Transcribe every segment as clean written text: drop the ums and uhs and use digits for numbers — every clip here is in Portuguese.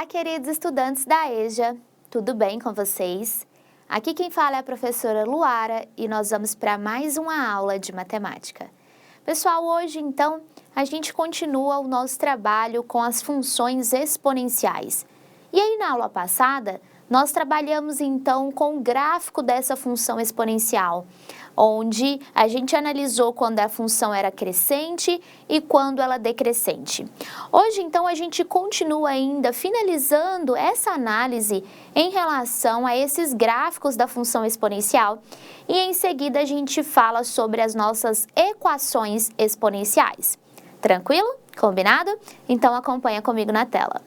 Olá, queridos estudantes da EJA, tudo bem com vocês? Aqui quem fala é a professora Luara e nós vamos para mais uma aula de matemática. Pessoal, hoje então a gente continua o nosso trabalho com as funções exponenciais. E aí na aula passada nós trabalhamos então com o gráfico dessa função exponencial, onde a gente analisou quando a função era crescente e quando ela decrescente. Hoje, então, a gente continua ainda finalizando essa análise em relação a esses gráficos da função exponencial e em seguida a gente fala sobre as nossas equações exponenciais. Tranquilo? Combinado? Então acompanha comigo na tela.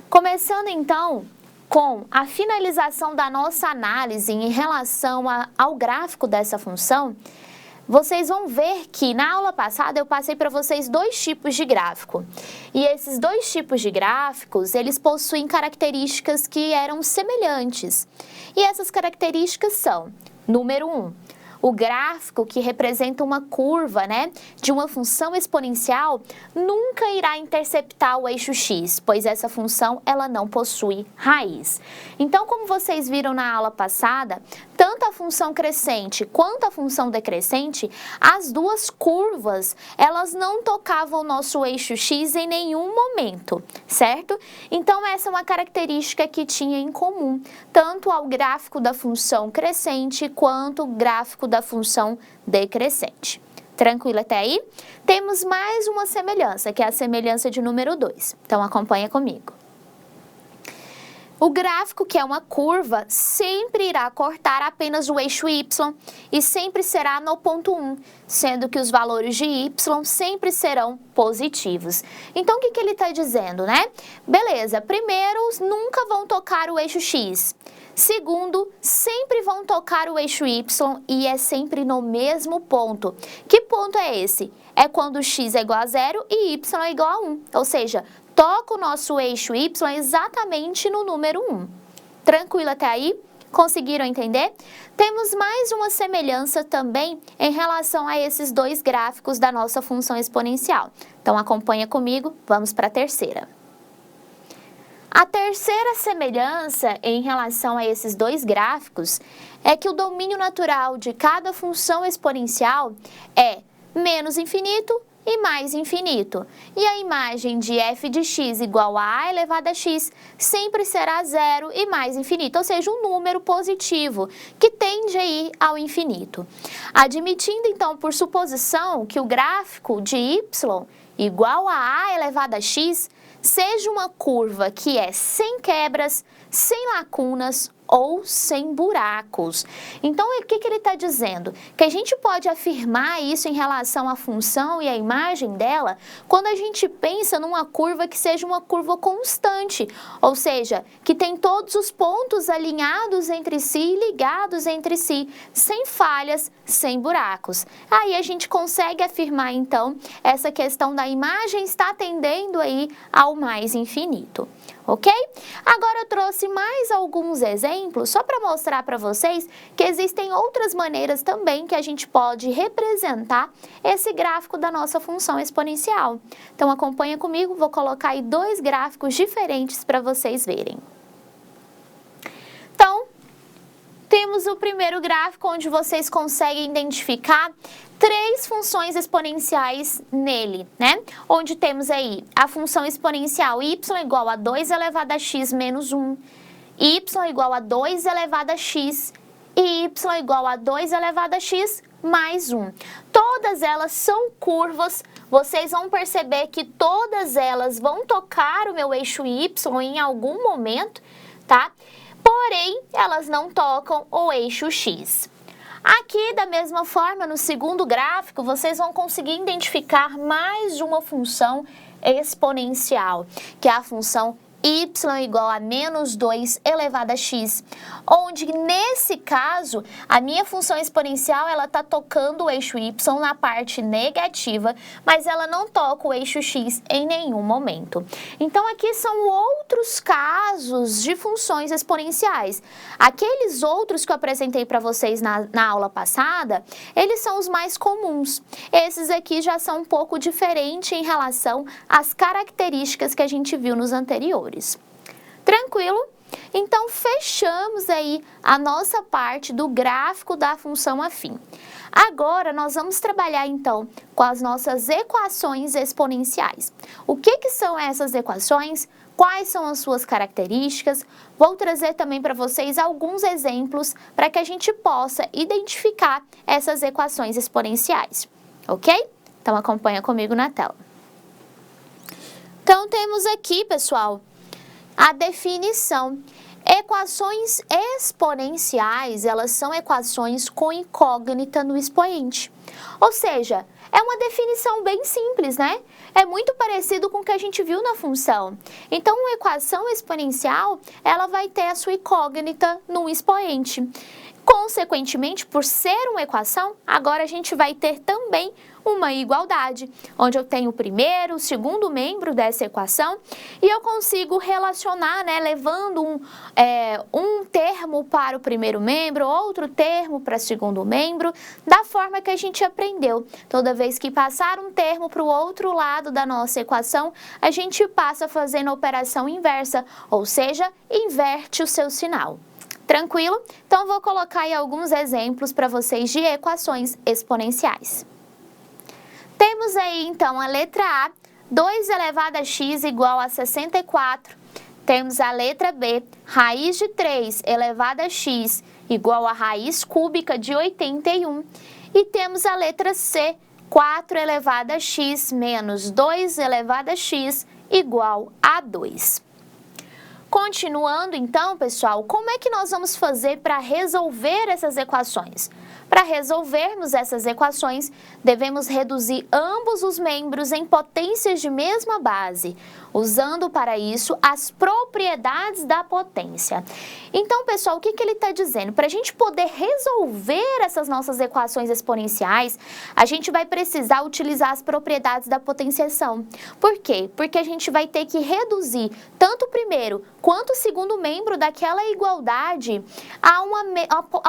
Começando então com a finalização da nossa análise em relação ao gráfico dessa função, vocês vão ver que na aula passada eu passei para vocês dois tipos de gráfico. E esses dois tipos de gráficos, eles possuem características que eram semelhantes. E essas características são, número 1, o gráfico que representa uma curva, de uma função exponencial, nunca irá interceptar o eixo x, pois essa função ela não possui raiz. Então, como vocês viram na aula passada, tanto a função crescente quanto a função decrescente, as duas curvas, elas não tocavam o nosso eixo x em nenhum momento, certo? Então, essa é uma característica que tinha em comum, tanto ao gráfico da função crescente quanto o gráfico da função decrescente. Tranquilo até aí? Temos mais uma semelhança, que é a semelhança de número 2. Então, acompanha comigo. O gráfico, que é uma curva, sempre irá cortar apenas o eixo y e sempre será no ponto 1, sendo que os valores de y sempre serão positivos. Então, o que ele está dizendo, Beleza, primeiro, nunca vão tocar o eixo x. Segundo, sempre vão tocar o eixo y e é sempre no mesmo ponto. Que ponto é esse? É quando x é igual a 0 e y é igual a 1. Ou seja, toca o nosso eixo y exatamente no número 1. Tranquilo até aí? Conseguiram entender? Temos mais uma semelhança também em relação a esses dois gráficos da nossa função exponencial. Então, acompanha comigo, vamos para a terceira. A terceira semelhança em relação a esses dois gráficos é que o domínio natural de cada função exponencial é menos infinito e mais infinito. E a imagem de f de x igual a elevado a x sempre será 0 e mais infinito, ou seja, um número positivo que tende a ir ao infinito. Admitindo, então, por suposição, que o gráfico de y igual a elevado a x seja uma curva que é sem quebras, sem lacunas ou sem buracos. Então, o que ele está dizendo? Que a gente pode afirmar isso em relação à função e à imagem dela quando a gente pensa numa curva que seja uma curva constante, ou seja, que tem todos os pontos alinhados entre si e ligados entre si, sem falhas, sem buracos. Aí a gente consegue afirmar, então, essa questão da imagem está tendendo aí ao mais infinito. Ok? Agora eu trouxe mais alguns exemplos só para mostrar para vocês que existem outras maneiras também que a gente pode representar esse gráfico da nossa função exponencial. Então acompanha comigo, vou colocar aí dois gráficos diferentes para vocês verem. Então, temos o primeiro gráfico onde vocês conseguem identificar três funções exponenciais nele, Onde temos aí a função exponencial y igual a 2 elevado a x menos 1, y igual a 2 elevado a x e y igual a 2 elevado a x mais 1. Todas elas são curvas, vocês vão perceber que todas elas vão tocar o meu eixo y em algum momento, tá? Porém, elas não tocam o eixo x. Aqui, da mesma forma, no segundo gráfico, vocês vão conseguir identificar mais uma função exponencial, que é a função y igual a menos 2 elevado a x, onde nesse caso a minha função exponencial ela está tocando o eixo y na parte negativa, mas ela não toca o eixo x em nenhum momento. Então aqui são outros casos de funções exponenciais. Aqueles outros que eu apresentei para vocês na aula passada, eles são os mais comuns. Esses aqui já são um pouco diferentes em relação às características que a gente viu nos anteriores. Tranquilo? Então, fechamos aí a nossa parte do gráfico da função afim. Agora, nós vamos trabalhar, então, com as nossas equações exponenciais. O que são essas equações? Quais são as suas características? Vou trazer também para vocês alguns exemplos para que a gente possa identificar essas equações exponenciais, ok? Então, acompanha comigo na tela. Então, temos aqui, pessoal, a definição. Equações exponenciais, elas são equações com incógnita no expoente. Ou seja, é uma definição bem simples, né? É muito parecido com o que a gente viu na função. Então, uma equação exponencial, ela vai ter a sua incógnita no expoente. Consequentemente, por ser uma equação, agora a gente vai ter também uma igualdade, onde eu tenho o primeiro, o segundo membro dessa equação e eu consigo relacionar, né, levando um termo para o primeiro membro, outro termo para o segundo membro, da forma que a gente aprendeu. Toda vez que passar um termo para o outro lado da nossa equação, a gente passa fazendo a operação inversa, ou seja, inverte o seu sinal. Tranquilo? Então, vou colocar aí alguns exemplos para vocês de equações exponenciais. Temos aí, então, a letra A, 2 elevado a x igual a 64. Temos a letra B, raiz de 3 elevado a x igual a raiz cúbica de 81. E temos a letra C, 4 elevado a x menos 2 elevado a x igual a 2. Continuando, então, pessoal, como é que nós vamos fazer para resolver essas equações? Para resolvermos essas equações, devemos reduzir ambos os membros em potências de mesma base, usando para isso as propriedades da potência. Então, pessoal, o que ele está dizendo? Para a gente poder resolver essas nossas equações exponenciais, a gente vai precisar utilizar as propriedades da potenciação. Por quê? Porque a gente vai ter que reduzir tanto o primeiro quanto o segundo membro daquela igualdade a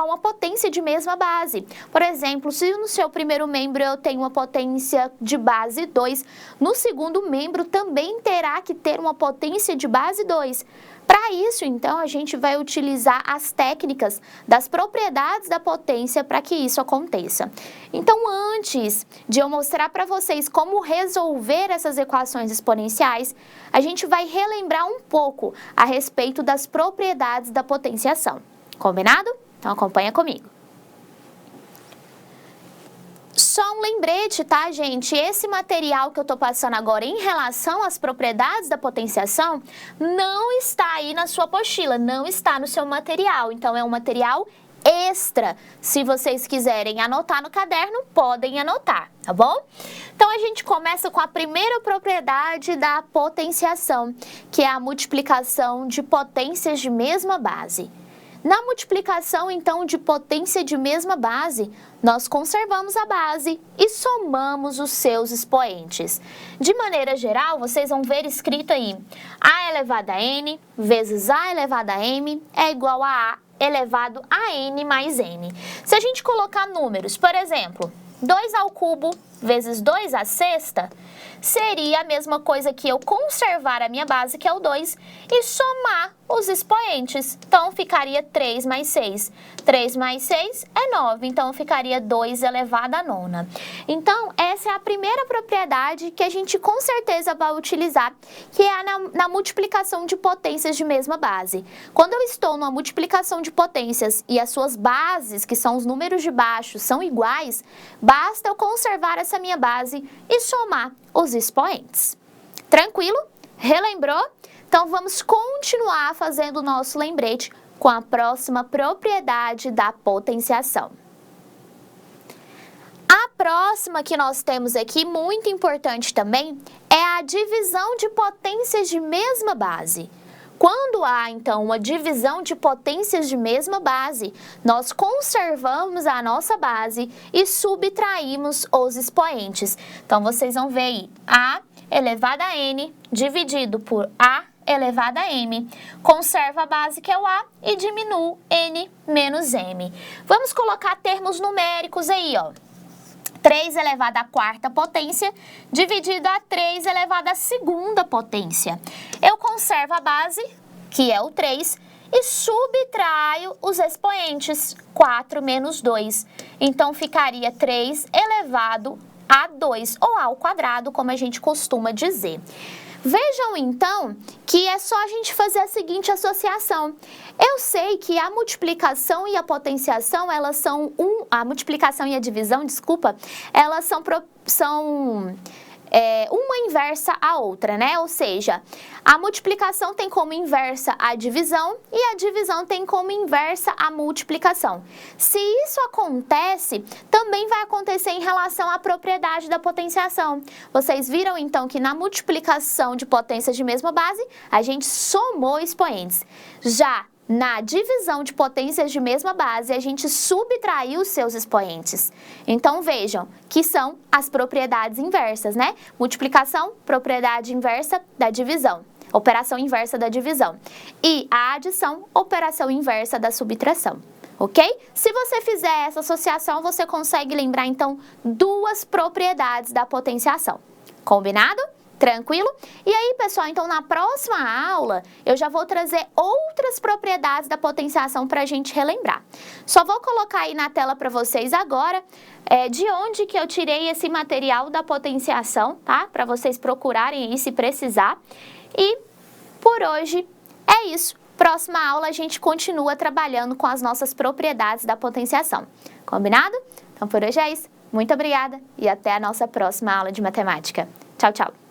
uma potência de mesma base. Por exemplo, se no seu primeiro membro eu tenho uma potência de base 2, no segundo membro também terá que ter uma potência de base 2. Para isso, então, a gente vai utilizar as técnicas das propriedades da potência para que isso aconteça. Então, antes de eu mostrar para vocês como resolver essas equações exponenciais, a gente vai relembrar um pouco a respeito das propriedades da potenciação. Combinado? Então, acompanha comigo. Só um lembrete, tá, gente? Esse material que eu tô passando agora em relação às propriedades da potenciação não está aí na sua apostila, não está no seu material. Então, é um material extra. Se vocês quiserem anotar no caderno, podem anotar, tá bom? Então, a gente começa com a primeira propriedade da potenciação, que é a multiplicação de potências de mesma base. Na multiplicação, então, de potência de mesma base, nós conservamos a base e somamos os seus expoentes. De maneira geral, vocês vão ver escrito aí, a elevado a n vezes a elevado a m é igual a elevado a n mais n. Se a gente colocar números, por exemplo, 2 ao cubo vezes 2 à sexta, seria a mesma coisa que eu conservar a minha base, que é o 2, e somar os expoentes. Então, ficaria 3 mais 6. 3 mais 6 é 9, então ficaria 2 elevado a nona. Então, essa é a primeira propriedade que a gente com certeza vai utilizar, que é na multiplicação de potências de mesma base. Quando eu estou numa multiplicação de potências e as suas bases, que são os números de baixo, são iguais, basta eu conservar essa minha base e somar os expoentes. Tranquilo? Relembrou? Então, vamos continuar fazendo o nosso lembrete com a próxima propriedade da potenciação. A próxima que nós temos aqui, muito importante também, é a divisão de potências de mesma base. Quando há, então, uma divisão de potências de mesma base, nós conservamos a nossa base e subtraímos os expoentes. Então, vocês vão ver aí, A elevado a N dividido por A elevado a M. Conserva a base, que é o A, e diminuo N menos M. Vamos colocar termos numéricos aí, ó. 3 elevado à quarta potência, dividido a 3 elevado à segunda potência. Eu conservo a base, que é o 3, e subtraio os expoentes, 4 menos 2. Então, ficaria 3 elevado a 2, ou ao quadrado, como a gente costuma dizer. Vejam, então, que é só a gente fazer a seguinte associação. Eu sei que a multiplicação e a potenciação, elas são a multiplicação e a divisão, desculpa, elas são uma inversa à outra, né? Ou seja, a multiplicação tem como inversa a divisão e a divisão tem como inversa a multiplicação. Se isso acontece, também vai acontecer em relação à propriedade da potenciação. Vocês viram, então, que na multiplicação de potências de mesma base, a gente somou expoentes. Já na divisão de potências de mesma base, a gente subtraiu os seus expoentes. Então, vejam que são as propriedades inversas, né? Multiplicação, propriedade inversa da divisão. Operação inversa da divisão. E a adição, operação inversa da subtração. Ok? Se você fizer essa associação, você consegue lembrar, então, duas propriedades da potenciação. Combinado? Tranquilo? E aí, pessoal, então na próxima aula eu já vou trazer outras propriedades da potenciação para a gente relembrar. Só vou colocar aí na tela para vocês agora de onde que eu tirei esse material da potenciação, tá? Para vocês procurarem aí se precisar. E por hoje é isso. Próxima aula a gente continua trabalhando com as nossas propriedades da potenciação. Combinado? Então por hoje é isso. Muito obrigada e até a nossa próxima aula de matemática. Tchau, tchau!